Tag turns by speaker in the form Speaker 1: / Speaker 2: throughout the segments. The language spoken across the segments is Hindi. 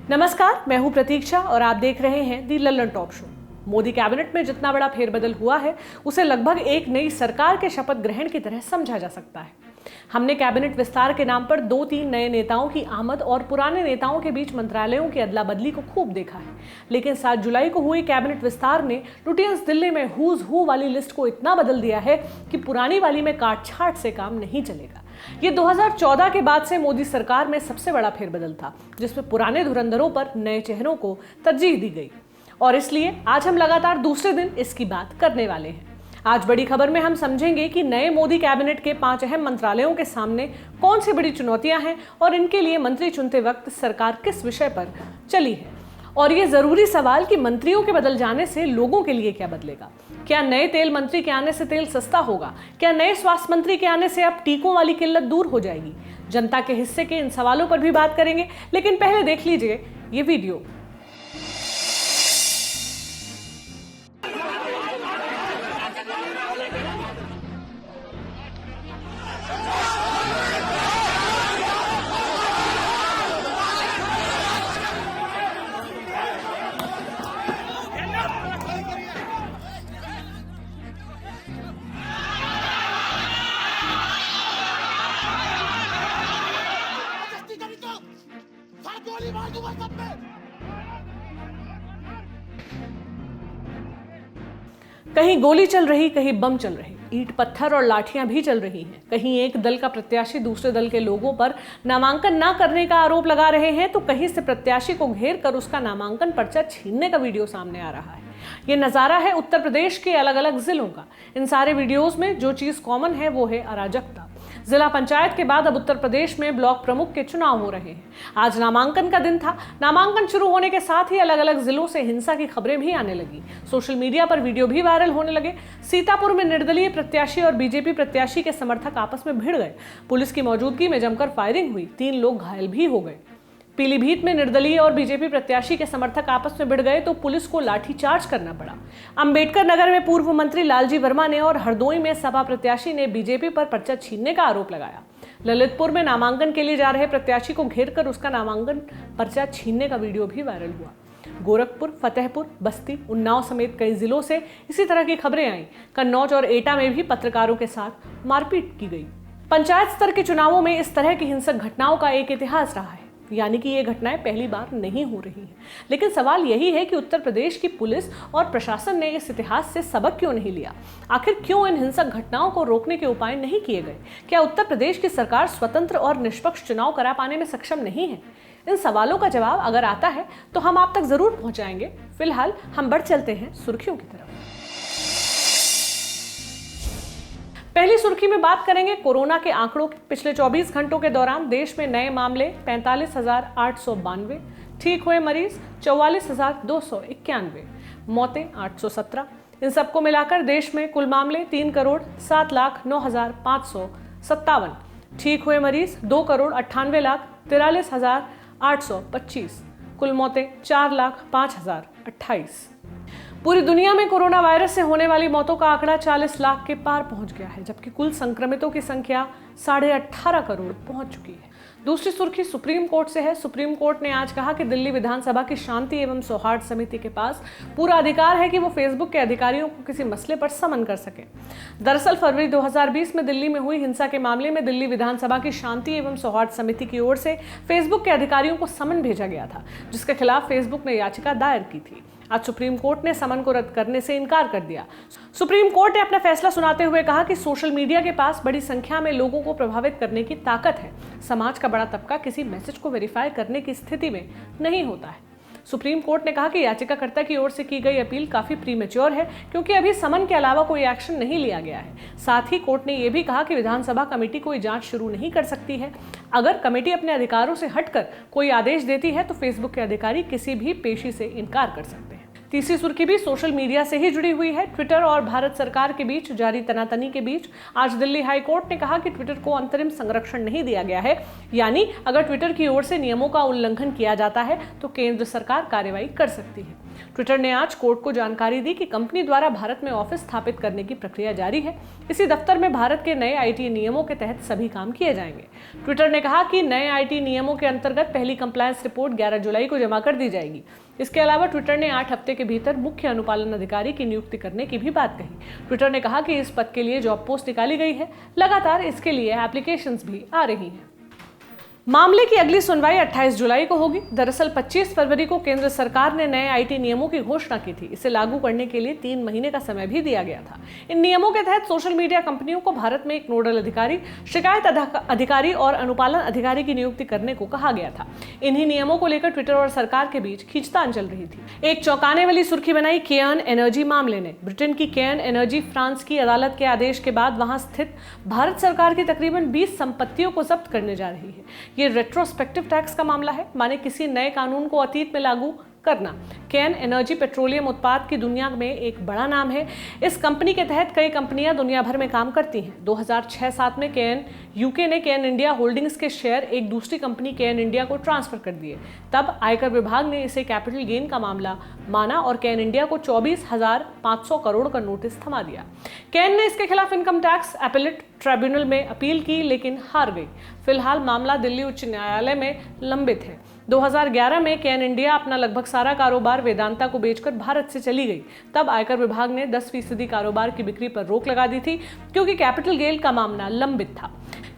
Speaker 1: नमस्कार, मैं हूं प्रतीक्षा और आप देख रहे हैं the Lallantop show. Modi cabinet में जितना बड़ा फेरबदल हुआ है उसे लगभग एक नई सरकार के शपथ ग्रहण की तरह समझा जा सकता है। हमने कैबिनेट विस्तार के नाम पर 2-3 नए नेताओं की आमद और पुराने नेताओं के बीच मंत्रालयों की अदला बदली को खूब देखा है, लेकिन 7 जुलाई को हुई कैबिनेट विस्तार ने लुटियंस दिल्ली में हुज हू वाली लिस्ट को इतना बदल दिया है कि पुरानी वाली में काट छाट से काम नहीं चलेगा। ये 2014 के बाद से मोदी सरकार में सबसे बड़ा फेरबदल था, जिसमें पुराने धुरंधरों पर नए चेहरों को तरजीह दी गई और इसलिए आज हम लगातार दूसरे दिन इसकी बात करने वाले हैं। आज बड़ी खबर में हम समझेंगे कि नए मोदी कैबिनेट के 5 अहम मंत्रालयों के सामने कौन सी बड़ी चुनौतियां हैं और इनके लिए मंत्री चुनते वक्त सरकार किस विषय पर चली है। और ये जरूरी सवाल कि मंत्रियों के बदल जाने से लोगों के लिए क्या बदलेगा। क्या नए तेल मंत्री के आने से तेल सस्ता होगा? क्या नए स्वास्थ्य मंत्री के आने से अब टीकों वाली किल्लत दूर हो जाएगी? जनता के हिस्से के इन सवालों पर भी बात करेंगे, लेकिन पहले देख लीजिए ये वीडियो। कहीं गोली चल रही, कहीं बम चल रहे, ईंट पत्थर और लाठियां भी चल रही हैं। कहीं एक दल का प्रत्याशी दूसरे दल के लोगों पर नामांकन ना करने का आरोप लगा रहे हैं, तो कहीं से प्रत्याशी को घेर कर उसका नामांकन पर्चा छीनने का वीडियो सामने आ रहा है। ये नजारा है उत्तर प्रदेश के अलग अलग जिलों का। इन सारे वीडियोस में जो चीज कॉमन है वो है अराजकता। जिला पंचायत के बाद अब उत्तर प्रदेश में ब्लॉक प्रमुख के चुनाव हो रहे हैं। आज नामांकन का दिन था। नामांकन शुरू होने के साथ ही अलग अलग जिलों से हिंसा की खबरें भी आने लगी। सोशल मीडिया पर वीडियो भी वायरल होने लगे। सीतापुर में निर्दलीय प्रत्याशी और बीजेपी प्रत्याशी के समर्थक आपस में भिड़ गए। पुलिस की मौजूदगी में जमकर फायरिंग हुई, 3 लोग घायल भी हो गए। पीलीभीत में निर्दलीय और बीजेपी प्रत्याशी के समर्थक आपस में भिड़ गए तो पुलिस को लाठीचार्ज करना पड़ा। अंबेडकर नगर में पूर्व मंत्री लालजी वर्मा ने और हरदोई में सपा प्रत्याशी ने बीजेपी पर पर्चा छीनने का आरोप लगाया। ललितपुर में नामांकन के लिए जा रहे प्रत्याशी को घेरकर उसका नामांकन पर्चा छीनने का वीडियो भी वायरल हुआ। गोरखपुर, फतेहपुर, बस्ती, उन्नाव समेत कई जिलों से इसी तरह की खबरें आईं। कन्नौज और एटा में भी पत्रकारों के साथ मारपीट की गई। पंचायत स्तर के चुनावों में इस तरह की हिंसक घटनाओं का एक इतिहास रहा है, यानी कि ये घटनाएं पहली बार नहीं हो रही हैं। लेकिन सवाल यही है कि उत्तर प्रदेश की पुलिस और प्रशासन ने इस इतिहास से सबक क्यों नहीं लिया? आखिर क्यों इन हिंसक घटनाओं को रोकने के उपाय नहीं किए गए? क्या उत्तर प्रदेश की सरकार स्वतंत्र और निष्पक्ष चुनाव करा पाने में सक्षम नहीं है? इन सवालों का जवाब अगर आता है तो हम आप तक जरूर पहुंचाएंगे। फिलहाल हम बढ़ चलते हैं सुर्खियों की तरफ। पहली सुर्खी में बात करेंगे कोरोना के आंकड़ों की। पिछले 24 घंटों के दौरान देश में नए मामले 45,892, ठीक हुए मरीज 44,291, मौतें 817। इन सबको मिलाकर देश में कुल मामले 3,07,09,557, ठीक हुए मरीज 2,98,43,825, कुल मौतें 4,05,028। पूरी दुनिया में कोरोना वायरस से होने वाली मौतों का आंकड़ा 40 लाख के पार पहुंच गया है, जबकि कुल संक्रमितों की संख्या 18.5 करोड़ पहुंच चुकी है। दूसरी सुर्खी सुप्रीम कोर्ट से है। सुप्रीम कोर्ट ने आज कहा कि दिल्ली विधानसभा की शांति एवं सौहार्द समिति के पास पूरा अधिकार है कि वो फेसबुक के अधिकारियों को किसी मसले पर समन कर सके। दरअसल फरवरी 2020 में दिल्ली में हुई हिंसा के मामले में दिल्ली विधानसभा की शांति एवं सौहार्द समिति की ओर से फेसबुक के अधिकारियों को समन भेजा गया था, जिसके खिलाफ फेसबुक ने याचिका दायर की थी। आज सुप्रीम कोर्ट ने समन को रद्द करने से इनकार कर दिया। सुप्रीम कोर्ट ने अपना फैसला सुनाते हुए कहा कि सोशल मीडिया के पास बड़ी संख्या में लोगों को प्रभावित करने की ताकत है। समाज का बड़ा तबका किसी मैसेज को वेरीफाई करने की स्थिति में नहीं होता है। सुप्रीम कोर्ट ने कहा कि याचिकाकर्ता की ओर से की गई अपील काफी प्रीमेच्योर है, क्योंकि अभी समन के अलावा कोई एक्शन नहीं लिया गया है। साथ ही कोर्ट ने यह भी कहा कि विधानसभा कमेटी कोई जांच शुरू नहीं कर सकती है। अगर कमेटी अपने अधिकारों से हटकर कोई आदेश देती है तो फेसबुक के अधिकारी किसी भी पेशी से इनकार कर सकते हैं। तीसरी सुर्खी भी सोशल मीडिया से ही जुड़ी हुई है। ट्विटर और भारत सरकार के बीच जारी तनातनी के बीच आज दिल्ली हाई कोर्ट ने कहा कि ट्विटर को अंतरिम संरक्षण नहीं दिया गया है, यानी अगर ट्विटर की ओर से नियमों का उल्लंघन किया जाता है तो केंद्र सरकार कार्रवाई कर सकती है। ट्विटर ने आज कोर्ट को जानकारी दी कि कंपनी द्वारा भारत में ऑफिस स्थापित करने की प्रक्रिया जारी है। इसी दफ्तर में भारत के नए आईटी नियमों के तहत सभी काम किए जाएंगे। ट्विटर ने कहा कि नए आईटी नियमों के अंतर्गत पहली कंप्लायंस रिपोर्ट 11 जुलाई को जमा कर दी जाएगी। इसके अलावा ट्विटर ने 8 हफ्ते के भीतर मुख्य अनुपालन अधिकारी की नियुक्ति करने की भी बात कही। ट्विटर ने कहा कि इस पद के लिए जॉब पोस्ट निकाली गई है, लगातार इसके लिए एप्लीकेशंस भी आ रही हैं। मामले की अगली सुनवाई 28 जुलाई को होगी। दरअसल 25 फरवरी को केंद्र सरकार ने नए आईटी नियमों की घोषणा की थी। इसे लागू करने के लिए 3 महीने का समय भी दिया गया था। इन नियमों के तहत सोशल मीडिया कंपनियों को भारत में एक नोडल अधिकारी, शिकायत अधिकारी और अनुपालन अधिकारी की नियुक्ति करने को कहा गया था। इन्हीं नियमों को लेकर ट्विटर और सरकार के बीच खींचतान चल रही थी। एक चौंकाने वाली सुर्खी बनाई केयर्न एनर्जी मामले ने। ब्रिटेन की केयर्न एनर्जी फ्रांस की अदालत के आदेश के बाद वहां स्थित भारत सरकार की तकरीबन 20 संपत्तियों को जब्त करने जा रही है। ये रेट्रोस्पेक्टिव टैक्स का मामला है, माने किसी नए कानून को अतीत में लागू करना। केयर्न एनर्जी पेट्रोलियम उत्पाद की दुनिया में एक बड़ा नाम है। इस कंपनी के तहत कई कंपनियां दुनिया भर में काम करती हैं। 2006-07 में केयर्न यूके ने केयर्न इंडिया होल्डिंग्स के शेयर एक दूसरी कंपनी केयर्न इंडिया को ट्रांसफर कर दिए। तब आयकर विभाग ने इसे कैपिटल गेन का मामला माना और केयर्न इंडिया को 24,500 करोड़ का नोटिस थमा दिया। केयर्न ने इसके खिलाफ इनकम टैक्स अपीलेट ट्रिब्यूनल में अपील की, लेकिन हार गई। फिलहाल मामला दिल्ली उच्च न्यायालय में लंबित है। 2011 में केयर्न इंडिया अपना लगभग सारा कारोबार वेदांता को बेचकर भारत से चली गई। तब आयकर विभाग ने 10% कारोबार की बिक्री पर रोक लगा दी थी, क्योंकि कैपिटल गेन का मामला लंबित था।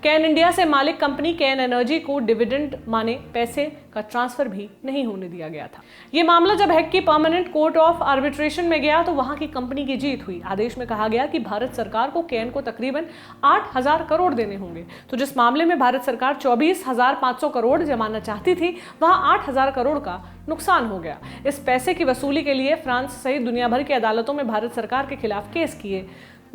Speaker 1: केयर्न इंडिया से मालिक कंपनी केयर्न एनर्जी को डिविडेंड माने पैसे का ट्रांसफर भी नहीं होने दिया गया था। ये मामला जब हैग की परमानेंट कोर्ट ऑफ आर्बिट्रेशन में गया तो वहां की कंपनी की जीत हुई। आदेश में कहा गया कि भारत सरकार को केयर्न को तकरीबन 8,000 करोड़ देने होंगे। तो जिस मामले में भारत सरकार 24,500 करोड़ जमाना चाहती थी, वहां 8,000 करोड़ का नुकसान हो गया। इस पैसे की वसूली के लिए फ्रांस सहित दुनिया भर की अदालतों में भारत सरकार के खिलाफ केस किए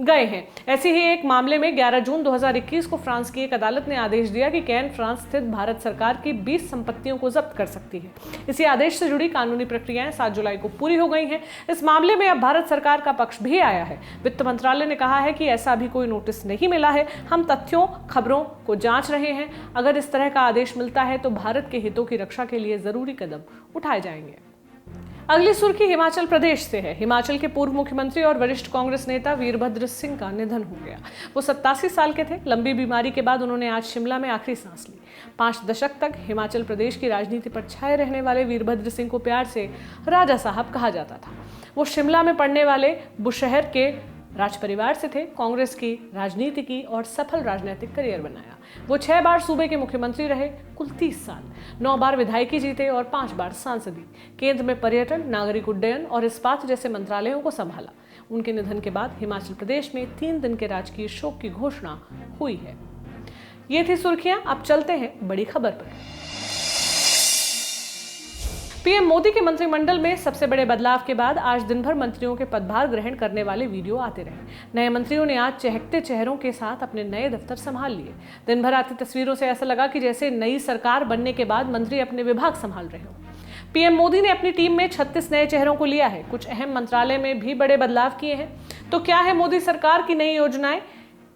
Speaker 1: गए हैं। ऐसे ही एक मामले में 11 जून 2021 को फ्रांस की एक अदालत ने आदेश दिया कि केयर्न फ्रांस स्थित भारत सरकार की 20 संपत्तियों को जब्त कर सकती है। इसी आदेश से जुड़ी कानूनी प्रक्रियाएं 7 जुलाई को पूरी हो गई हैं। इस मामले में अब भारत सरकार का पक्ष भी आया है। वित्त मंत्रालय ने कहा है कि ऐसा अभी कोई नोटिस नहीं मिला है। हम तथ्यों, खबरों को जांच रहे हैं। अगर इस तरह का आदेश मिलता है तो भारत के हितों की रक्षा के लिए जरूरी कदम उठाए जाएंगे। अगली सुर्खी हिमाचल प्रदेश से है। हिमाचल के पूर्व मुख्यमंत्री और वरिष्ठ कांग्रेस नेता वीरभद्र सिंह का निधन हो गया। वो 87 साल के थे। लंबी बीमारी के बाद उन्होंने आज शिमला में आखिरी सांस ली। 5 दशक तक हिमाचल प्रदेश की राजनीति पर छाए रहने वाले वीरभद्र सिंह को प्यार से राजा साहब कहा जाता था। वो शिमला में पड़ने वाले बुशहर के राज परिवार से थे। कांग्रेस की राजनीति की और सफल राजनीतिक करियर बनाया। वो 6 बार सूबे के मुख्यमंत्री रहे, कुल 30 साल, 9 बार विधायकी जीते और 5 बार सांसदी। केंद्र में पर्यटन, नागरिक उड्डयन और इस्पात जैसे मंत्रालयों को संभाला। उनके निधन के बाद हिमाचल प्रदेश में 3 दिन के राजकीय शोक की घोषणा हुई है। ये थी सुर्खियां। अब चलते हैं बड़ी खबर पर। पीएम मोदी के मंत्रिमंडल में सबसे बड़े बदलाव के बाद आज दिन भर मंत्रियों के पदभार ग्रहण करने वाले वीडियो आते रहे। नए मंत्रियों ने आज चहकते चेहरों के साथ अपने नए दफ्तर संभाल लिए। दिन भर आती तस्वीरों से ऐसा लगा कि जैसे नई सरकार बनने के बाद मंत्री अपने विभाग संभाल रहे हो। पीएम मोदी ने अपनी टीम में 36 नए चेहरों को लिया है। कुछ अहम मंत्रालय में भी बड़े बदलाव किए हैं। तो क्या है मोदी सरकार की नई योजनाएं?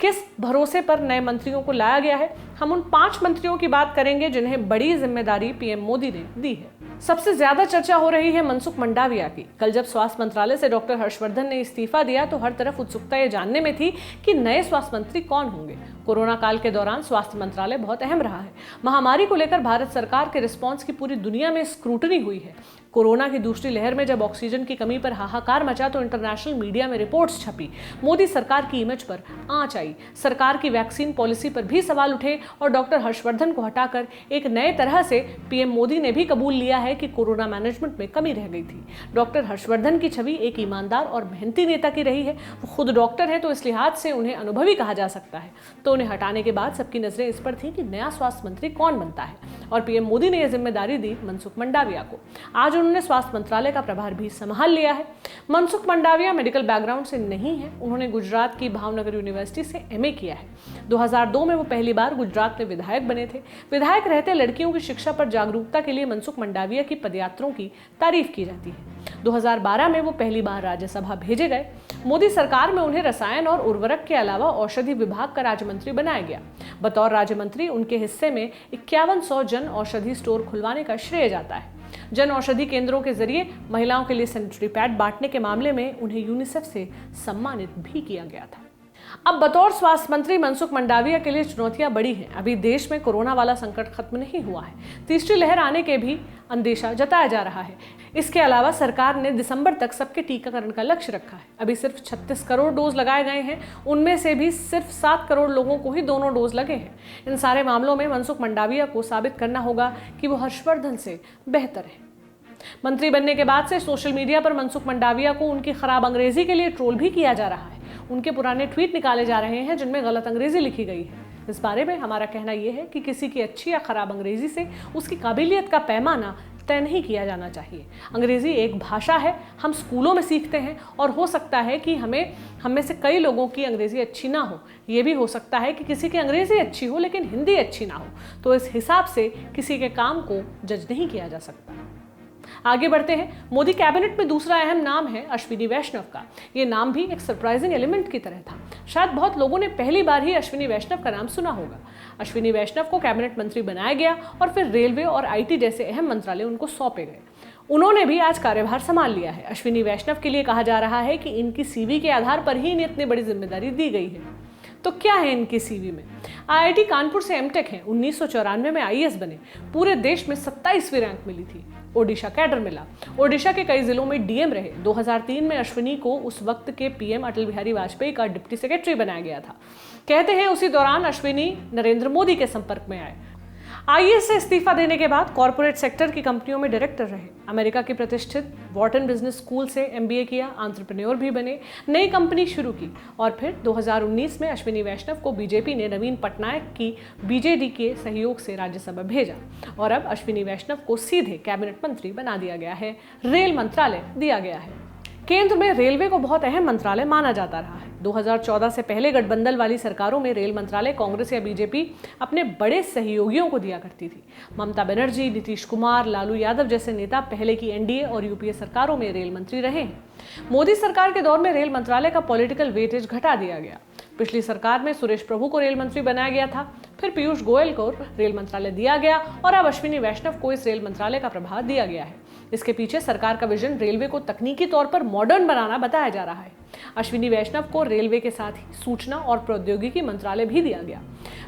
Speaker 1: किस भरोसे पर नए मंत्रियों को लाया गया है? हम उन 5 मंत्रियों की बात करेंगे जिन्हें बड़ी जिम्मेदारी पीएम मोदी ने दी है। सबसे ज्यादा चर्चा हो रही है मनसुख मंडाविया की। कल जब स्वास्थ्य मंत्रालय से डॉक्टर हर्षवर्धन ने इस्तीफा दिया तो हर तरफ उत्सुकता ये जानने में थी कि नए स्वास्थ्य मंत्री कौन होंगे। कोरोना काल के दौरान स्वास्थ्य मंत्रालय बहुत अहम रहा है। महामारी को लेकर भारत सरकार के रिस्पॉन्स की पूरी दुनिया में स्क्रूटनी हुई है। कोरोना की दूसरी लहर में जब ऑक्सीजन की कमी पर हाहाकार मचा तो इंटरनेशनल मीडिया में रिपोर्ट्स छपी। मोदी सरकार की इमेज पर आंच आई। सरकार की वैक्सीन पॉलिसी पर भी सवाल उठे और डॉक्टर हर्षवर्धन को हटाकर एक नए तरह से पीएम मोदी ने भी कबूल लिया है कि कोरोना मैनेजमेंट में कमी रह गई थी। डॉक्टर हर्षवर्धन की छवि एक ईमानदार और मेहनती नेता की रही है। वो खुद डॉक्टर है तो इस लिहाज से उन्हें अनुभवी कहा जा सकता है। तो उन्हें हटाने के बाद सबकी नजरें इस पर थी कि नया स्वास्थ्य मंत्री कौन बनता है और पीएम मोदी ने यह जिम्मेदारी दी मनसुख मंडाविया को। आज उन्होंने स्वास्थ्य मंत्रालय का प्रभार भी संभाल लिया है। मनसुख मंडाविया मेडिकल बैकग्राउंड से नहीं है। उन्होंने गुजरात की भावनगर यूनिवर्सिटी से एमए किया है। 2002 में वो पहली बार गुजरात में विधायक बने थे। विधायक रहते लड़कियों की शिक्षा पर जागरूकता के लिए मनसुख मंडाविया की पदयात्राओं की तारीफ की जाती है। 2012 में वो पहली बार राज्यसभा भेजे गए। मोदी सरकार में उन्हें रसायन और उर्वरक के अलावा औषधि विभाग का राज्य मंत्री बनाया गया। बतौर राज्य मंत्री उनके हिस्से में 5100 जन औषधि स्टोर खुलवाने का श्रेय जाता है। जन औषधि केंद्रों के जरिए महिलाओं के लिए सैनिटरी पैड बांटने के मामले में उन्हें यूनिसेफ से सम्मानित भी किया गया था। अब बतौर स्वास्थ्य मंत्री मनसुख मंडाविया के लिए चुनौतियां बड़ी हैं। अभी देश में कोरोना वाला संकट खत्म नहीं हुआ है। तीसरी लहर आने के भी अंदेशा जताया जा रहा है। इसके अलावा सरकार ने दिसंबर तक सबके टीकाकरण का लक्ष्य रखा है। अभी सिर्फ 36 करोड़ डोज लगाए गए हैं। उनमें से भी सिर्फ 7 करोड़ लोगों को ही दोनों डोज लगे हैं। इन सारे मामलों में मनसुख मंडाविया को साबित करना होगा कि वो हर्षवर्धन से बेहतर है। मंत्री बनने के बाद से सोशल मीडिया पर मनसुख मंडाविया को उनकी खराब अंग्रेजी के लिए ट्रोल भी किया जा रहा है। उनके पुराने ट्वीट निकाले जा रहे हैं जिनमें गलत अंग्रेजी लिखी गई है। इस बारे में हमारा कहना यह है कि किसी की अच्छी या खराब अंग्रेजी से उसकी काबिलियत का पैमाना तय नहीं किया जाना चाहिए। अंग्रेजी एक भाषा है, हम स्कूलों में सीखते हैं और हो सकता है कि हम में से कई लोगों की अंग्रेजी अच्छी ना हो। ये भी हो सकता है कि किसी की अंग्रेजी अच्छी हो लेकिन हिंदी अच्छी ना हो। तो इस हिसाब से किसी के काम को जज नहीं किया जा सकता। आगे बढ़ते हैं। मोदी कैबिनेट में दूसरा अहम नाम है अश्विनी वैष्णव का। ये नाम भी एक सरप्राइजिंग एलिमेंट की तरह था। शायद बहुत लोगों ने पहली बार ही अश्विनी वैष्णव का नाम सुना होगा। अश्विनी वैष्णव को कैबिनेट मंत्री बनाया गया और फिर रेलवे और आईटी जैसे अहम मंत्रालय उनको सौंपे गए। उन्होंने भी आज कार्यभार संभाल लिया है। अश्विनी वैष्णव के लिए कहा जा रहा है कि इनकी सीवी के आधार पर ही इन्हें इतनी बड़ी जिम्मेदारी दी गई है। तो क्या है इनकी सीवी में? आईआईटी कानपुर से एमटेक है। 1994 में आईएएस बने। पूरे देश में 27वीं रैंक मिली थी। ओडिशा कैडर मिला। ओडिशा के कई जिलों में डीएम रहे। 2003 में अश्विनी को उस वक्त के पीएम अटल बिहारी वाजपेयी का डिप्टी सेक्रेटरी बनाया गया था। कहते हैं उसी दौरान अश्विनी नरेंद्र मोदी के संपर्क में आए। आईएएस से इस्तीफा देने के बाद कॉर्पोरेट सेक्टर की कंपनियों में डायरेक्टर रहे। अमेरिका की प्रतिष्ठित वॉर्टन बिजनेस स्कूल से एमबीए किया। एंटरप्रेन्योर भी बने। नई कंपनी शुरू की और फिर 2019 में अश्विनी वैष्णव को बीजेपी ने नवीन पटनायक की बीजेडी के सहयोग से राज्यसभा भेजा और अब अश्विनी वैष्णव को सीधे कैबिनेट मंत्री बना दिया गया है। रेल मंत्रालय दिया गया है। केंद्र में रेलवे को बहुत अहम मंत्रालय माना जाता रहा है। 2014 से पहले गठबंधन वाली सरकारों में रेल मंत्रालय कांग्रेस या बीजेपी अपने बड़े सहयोगियों को दिया करती थी। ममता बनर्जी, नीतीश कुमार, लालू यादव जैसे नेता पहले की एनडीए और यूपीए सरकारों में रेल मंत्री रहे हैं। मोदी सरकार के दौर में रेल मंत्रालय का पॉलिटिकल वेटेज घटा दिया गया। पिछली सरकार में सुरेश प्रभु को रेल मंत्री बनाया गया था, फिर पीयूष गोयल को रेल मंत्रालय दिया गया और अब अश्विनी वैष्णव को इस रेल मंत्रालय का प्रभार दिया गया है। इसके पीछे सरकार का विजन रेलवे को तकनीकी तौर पर मॉडर्न बनाना बताया जा रहा है। अश्विनी वैष्णव को रेलवे के साथ ही सूचना और प्रौद्योगिकी मंत्रालय भी दिया गया।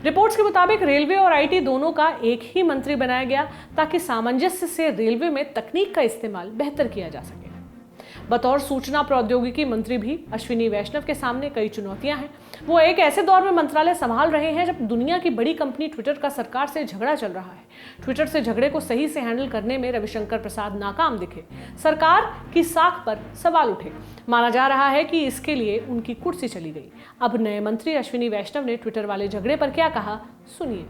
Speaker 1: रिपोर्ट्स के मुताबिक रेलवे और आईटी दोनों का एक ही मंत्री बनाया गया ताकि सामंजस्य से रेलवे में तकनीक का इस्तेमाल बेहतर किया जा सके। बतौर सूचना प्रौद्योगिकी मंत्री भी अश्विनी वैष्णव के सामने कई चुनौतियां हैं। वो एक ऐसे दौर में मंत्रालय संभाल रहे हैं जब दुनिया की बड़ी कंपनी ट्विटर का सरकार से झगड़ा चल रहा है। ट्विटर से झगड़े को सही से हैंडल करने में रविशंकर प्रसाद नाकाम दिखे। सरकार की साख पर सवाल उठे। माना जा रहा है कि इसके लिए उनकी कुर्सी चली गई। अब नए मंत्री अश्विनी वैष्णव ने ट्विटर वाले झगड़े पर क्या कहा, सुनिए।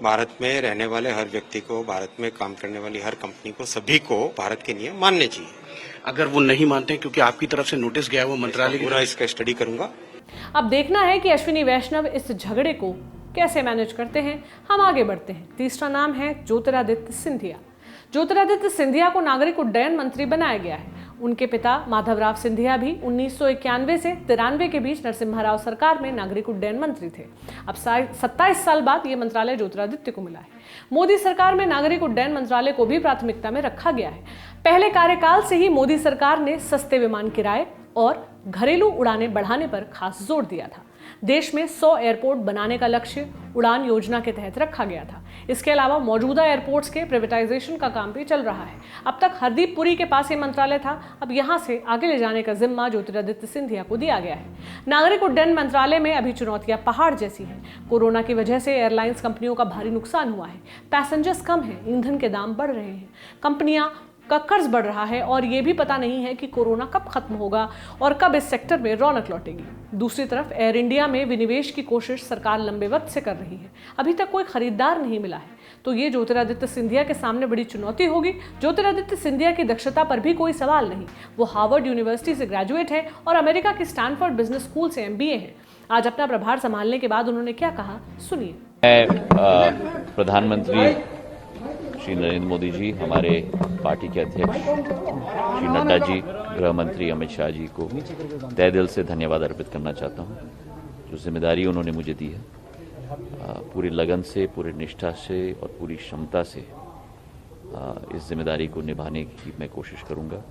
Speaker 2: भारत में रहने वाले हर व्यक्ति को, भारत में काम करने वाली हर कंपनी को, सभी को भारत के नियम मानने चाहिए।
Speaker 3: अगर वो नहीं मानते क्योंकि आपकी तरफ से नोटिस गया वो मंत्रालय
Speaker 2: पूरा इसका स्टडी करूंगा।
Speaker 1: अब देखना है कि अश्विनी वैष्णव इस झगड़े को कैसे मैनेज करते हैं। हम आगे बढ़ते हैं। तीसरा नाम है ज्योतिरादित्य सिंधिया। ज्योतिरादित्य सिंधिया को नागरिक उड्डयन मंत्री बनाया गया है। उनके पिता माधवराव सिंधिया भी 1991 से 93 के बीच नरसिम्हा राव सरकार में नागरिक उड्डयन मंत्री थे। अब 27 साल बाद ये मंत्रालय ज्योतिरादित्य को मिला है। मोदी सरकार में नागरिक उड्डयन मंत्रालय को भी प्राथमिकता में रखा गया है। पहले कार्यकाल से ही मोदी सरकार ने सस्ते विमान किराए और घरेलू उड़ानें बढ़ाने पर खास जोर दिया था। देश में 100 एयरपोर्ट बनाने का लक्ष्य उड़ान योजना के तहत रखा गया था। इसके अलावा मौजूदा एयरपोर्ट्स के प्राइवेटाइजेशन का काम भी चल रहा है। अब तक हरदीप पुरी के पास ये मंत्रालय था। अब यहां से आगे ले जाने का जिम्मा ज्योतिरादित्य सिंधिया को दिया गया है। नागरिक उड्डयन मंत्रालय में अभी चुनौतियां पहाड़ जैसी हैं। कोरोना की वजह से एयरलाइंस कंपनियों का भारी नुकसान हुआ है। पैसेंजर्स कम हैं, ईंधन के दाम बढ़ रहे हैं, कंपनियां का कर्ज बढ़ रहा है और ये भी पता नहीं है कि कोरोना कब खत्म होगा और कब इस सेक्टर में रौनक लौटेगी। दूसरी तरफ एयर इंडिया में विनिवेश की कोशिश सरकार लंबे वक्त से कर रही है। अभी तक कोई खरीदार नहीं मिला है, तो ये ज्योतिरादित्य सिंधिया के सामने बड़ी चुनौती होगी। ज्योतिरादित्य सिंधिया की दक्षता पर भी कोई सवाल नहीं। वो हार्वर्ड यूनिवर्सिटी से ग्रेजुएट है और अमेरिका की स्टैनफोर्ड बिजनेस स्कूल से MBA है। आज अपना प्रभार संभालने के बाद उन्होंने क्या कहा, सुनिए।
Speaker 4: प्रधानमंत्री श्री नरेंद्र मोदी जी, हमारे पार्टी के अध्यक्ष श्री नड्डा जी, गृह मंत्री अमित शाह जी को तहे दिल से धन्यवाद अर्पित करना चाहता हूं। जो जिम्मेदारी उन्होंने मुझे दी है, पूरी लगन से, पूरी निष्ठा से और पूरी क्षमता से इस जिम्मेदारी को निभाने की मैं कोशिश करूंगा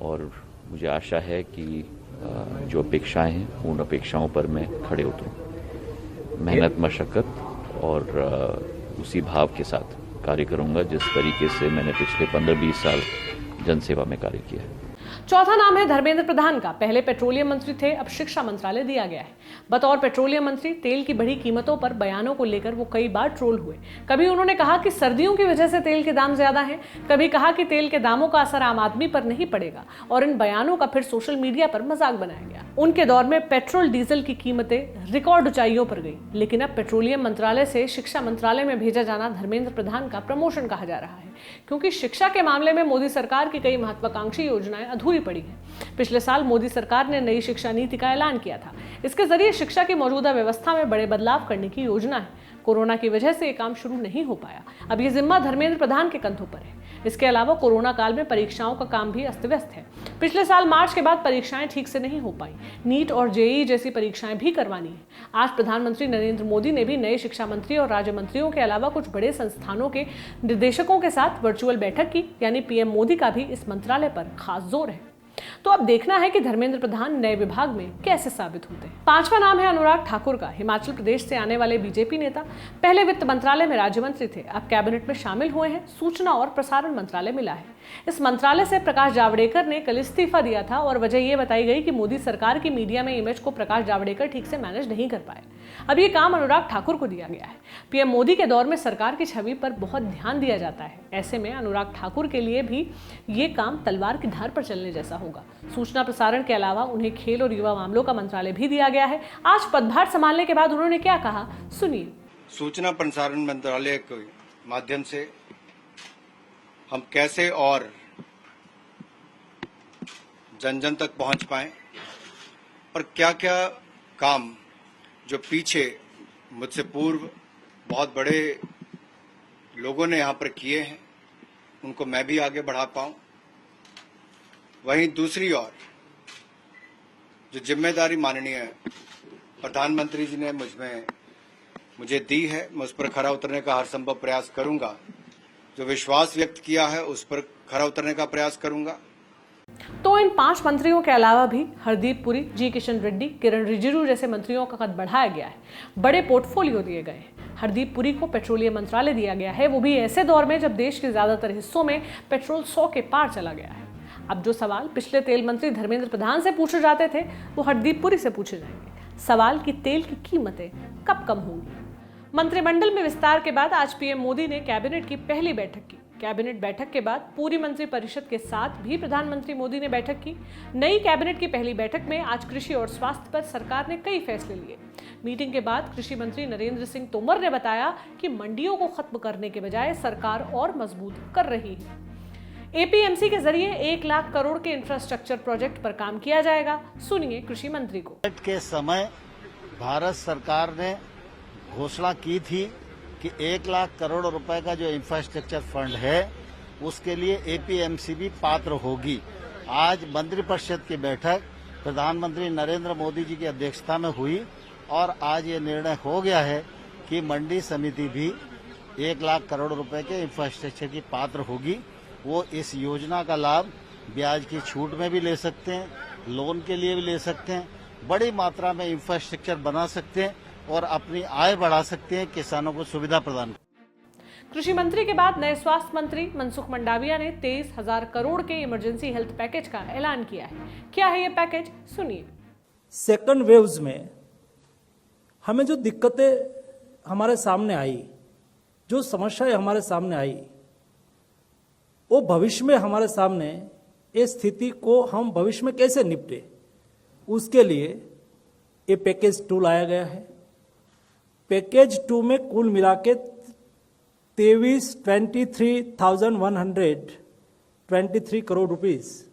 Speaker 4: और मुझे आशा है कि जो अपेक्षाएं हैं उन अपेक्षाओं पर मैं खड़े उतरूं। मेहनत, मशक्कत और उसी भाव के साथ कार्य करूंगा जिस तरीके से मैंने पिछले 15-20 साल जनसेवा में कार्य किया है।
Speaker 1: चौथा नाम है धर्मेंद्र प्रधान का। पहले पेट्रोलियम मंत्री थे, अब शिक्षा मंत्रालय दिया गया है। बतौर पेट्रोलियम मंत्री तेल की बढ़ी कीमतों पर बयानों को लेकर वो कई बार ट्रोल हुए। कभी उन्होंने कहा कि सर्दियों की वजह से तेल के दाम ज्यादा हैं, कभी कहा कि तेल के दामों का असर आम आदमी पर नहीं पड़ेगा और इन बयानों का फिर सोशल मीडिया पर मजाक बनाया गया। उनके दौर में पेट्रोल डीजल की कीमतें रिकॉर्ड ऊंचाइयों पर गई, लेकिन अब पेट्रोलियम मंत्रालय से शिक्षा मंत्रालय में भेजा जाना धर्मेंद्र प्रधान का प्रमोशन कहा जा रहा है, क्योंकि शिक्षा के मामले में मोदी सरकार की कई महत्वाकांक्षी योजनाएं अधूरी पड़ी हैं। पिछले साल मोदी सरकार ने नई शिक्षा नीति का ऐलान किया था। इसके जरिए शिक्षा की मौजूदा व्यवस्था में बड़े बदलाव करने की योजना है। कोरोना की वजह से ये काम शुरू नहीं हो पाया। अब ये जिम्मा धर्मेंद्र प्रधान के कंधों पर है। इसके अलावा कोरोना काल में परीक्षाओं का काम भी अस्त व्यस्त है। पिछले साल मार्च के बाद परीक्षाएं ठीक से नहीं हो पाई। नीट और जेईई जैसी परीक्षाएं भी करवानी है। आज प्रधानमंत्री नरेंद्र मोदी ने भी नए शिक्षा मंत्री और राज्य मंत्रियों के अलावा कुछ बड़े संस्थानों के निर्देशकों के साथ वर्चुअल बैठक की, यानी पीएम मोदी का भी इस मंत्रालय पर खास जोर है। तो अब देखना है कि धर्मेंद्र प्रधान नए विभाग में कैसे साबित होते हैं। पांचवा नाम है अनुराग ठाकुर का। हिमाचल प्रदेश से आने वाले बीजेपी नेता पहले वित्त मंत्रालय में राज्य मंत्री थे, अब कैबिनेट में शामिल हुए हैं। सूचना और प्रसारण मंत्रालय मिला है। इस मंत्रालय से प्रकाश जावड़ेकर ने कल इस्तीफा दिया था और वजह यह बताई गई कि मोदी सरकार की मीडिया में इमेज को प्रकाश जावड़ेकर ठीक से मैनेज नहीं कर पाए। अब ये काम अनुराग ठाकुर को दिया गया है। पीएम मोदी के दौर में सरकार की छवि पर बहुत ध्यान दिया जाता है। ऐसे में अनुराग ठाकुर के लिए भी ये काम तलवार की धार पर चलने जैसा होगा। सूचना प्रसारण के अलावा उन्हें खेल और युवा मामलों का मंत्रालय भी दिया गया है। आज पदभार संभालने के बाद उन्होंने क्या कहा, सुनिए।
Speaker 5: सूचना प्रसारण मंत्रालय के माध्यम से हम कैसे और जन जन तक पहुंच पाएं और क्या क्या काम जो पीछे मुझसे पूर्व बहुत बड़े लोगों ने यहाँ पर किए हैं उनको मैं भी आगे बढ़ा पाऊं। वहीं दूसरी ओर जो जिम्मेदारी माननीय प्रधानमंत्री जी ने मुझे दी है, मैं उस पर खरा उतरने का हर संभव प्रयास करूंगा। जो विश्वास व्यक्त किया है उस पर खरा उतरने का प्रयास करूंगा।
Speaker 1: तो इन 5 मंत्रियों के अलावा भी हरदीप पुरी, जी किशन रेड्डी, किरण रिजिजू जैसे मंत्रियों का कद बढ़ाया गया है। बड़े पोर्टफोलियो दिए गए हैं। हरदीप पुरी को पेट्रोलियम मंत्रालय दिया गया है, वो भी ऐसे दौर में जब देश के ज्यादातर हिस्सों में पेट्रोल 100 के पार चला गया है। अब जो सवाल पिछले तेल मंत्री धर्मेंद्र प्रधान से पूछे जाते थे वो हरदीप पुरी से पूछे जाएंगे। सवाल कि तेल की कीमतें कब कम होंगी। मंत्रिमंडल में विस्तार के बाद आज पीएम मोदी ने कैबिनेट की पहली बैठक की। कैबिनेट बैठक के बाद पूरी मंत्रिपरिषद के साथ भी प्रधानमंत्री मोदी ने बैठक की। नई कैबिनेट की पहली बैठक में आज कृषि और स्वास्थ्य पर सरकार ने कई फैसले लिए। मीटिंग के बाद कृषि मंत्री नरेंद्र सिंह तोमर ने बताया कि मंडियों को खत्म करने के बजाय सरकार और मजबूत कर रही है। एपीएमसी के जरिए 1 लाख करोड़ के इंफ्रास्ट्रक्चर प्रोजेक्ट पर काम किया जाएगा। सुनिए कृषि मंत्री को।
Speaker 6: बजट के समय भारत सरकार ने घोषणा की थी कि 1 लाख करोड़ रुपए का जो इंफ्रास्ट्रक्चर फंड है उसके लिए एपीएमसी भी पात्र होगी। आज मंत्रिपरिषद की बैठक प्रधानमंत्री नरेंद्र मोदी जी की अध्यक्षता में हुई और आज ये निर्णय हो गया है कि मंडी समिति भी 1 लाख करोड़ रुपए के इंफ्रास्ट्रक्चर की पात्र होगी। वो इस योजना का लाभ ब्याज की छूट में भी ले सकते हैं, लोन के लिए भी ले सकते हैं, बड़ी मात्रा में इंफ्रास्ट्रक्चर बना सकते हैं और अपनी आय बढ़ा सकते हैं, किसानों को सुविधा प्रदान।
Speaker 1: कृषि मंत्री के बाद नए स्वास्थ्य मंत्री मनसुख मंडाविया ने 23,000 करोड़ के इमरजेंसी हेल्थ पैकेज का ऐलान किया है। क्या है ये पैकेज, सुनिए।
Speaker 7: सेकंड वेव्स में हमें जो दिक्कतें हमारे सामने आई, जो समस्याएं हमारे सामने आई, वो भविष्य में हमारे सामने इस स्थिति को हम भविष्य में कैसे निपटे, उसके लिए ये पैकेज 2 लाया गया है। पैकेज 2 में कुल मिला के 23,123 करोड़ रुपीस,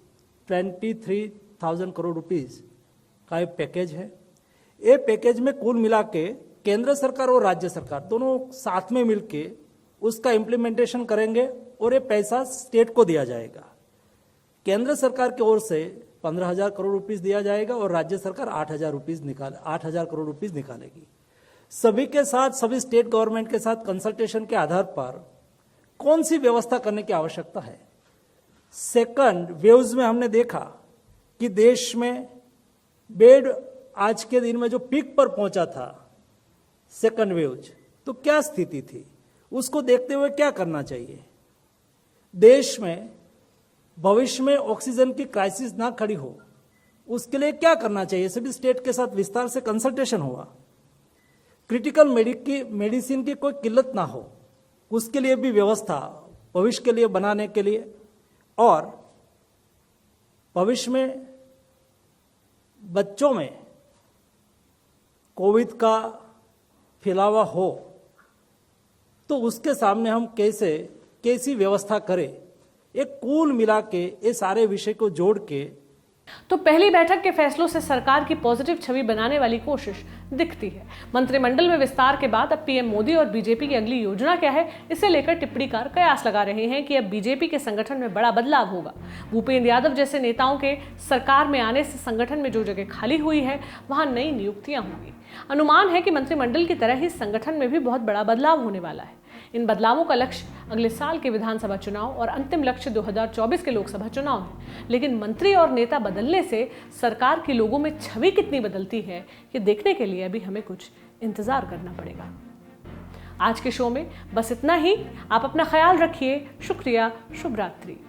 Speaker 7: 23,000 करोड़ रुपीस का एक पैकेज है। ये पैकेज में कुल मिला के केंद्र सरकार और राज्य सरकार दोनों साथ में मिलके उसका इम्प्लीमेंटेशन करेंगे और ये पैसा स्टेट को दिया जाएगा। केंद्र सरकार की ओर से 15,000 करोड़ रुपीस दिया जाएगा और राज्य सरकार 8,000 करोड़ रुपीस निकालेगी। सभी के साथ, सभी स्टेट गवर्नमेंट के साथ कंसल्टेशन के आधार पर कौन सी व्यवस्था करने की आवश्यकता है। सेकंड वेव्स में हमने देखा कि देश में बेड आज के दिन में जो पीक पर पहुंचा था सेकंड वेव्स, तो क्या स्थिति थी, उसको देखते हुए क्या करना चाहिए। देश में भविष्य में ऑक्सीजन की क्राइसिस ना खड़ी हो, उसके लिए क्या करना चाहिए। सभी स्टेट के साथ विस्तार से कंसल्टेशन हुआ। क्रिटिकल मेडिसिन की कोई किल्लत ना हो, उसके लिए भी व्यवस्था भविष्य के लिए बनाने के लिए, और भविष्य में बच्चों में कोविड का फैलावा हो तो उसके सामने हम कैसी व्यवस्था करें। एक कुल मिला के ये सारे विषय को जोड़ के
Speaker 1: तो पहली बैठक के फैसलों से सरकार की पॉजिटिव छवि बनाने वाली कोशिश दिखती है। मंत्रिमंडल में विस्तार के बाद अब पीएम मोदी और बीजेपी की अगली योजना क्या है, इसे लेकर टिप्पणीकार कयास लगा रहे हैं कि अब बीजेपी के संगठन में बड़ा बदलाव होगा। भूपेंद्र यादव जैसे नेताओं के सरकार में आने से संगठन में जो जगह खाली हुई है वहां नई नियुक्तियां होंगी। अनुमान है कि मंत्रिमंडल की तरह ही संगठन में भी बहुत बड़ा बदलाव होने वाला है। इन बदलावों का लक्ष्य अगले साल के विधानसभा चुनाव और अंतिम लक्ष्य 2024 के लोकसभा चुनाव है। लेकिन मंत्री और नेता बदलने से सरकार की लोगों में छवि कितनी बदलती है, ये देखने के लिए अभी हमें कुछ इंतजार करना पड़ेगा। आज के शो में बस इतना ही। आप अपना ख्याल रखिए। शुक्रिया। शुभ रात्रि।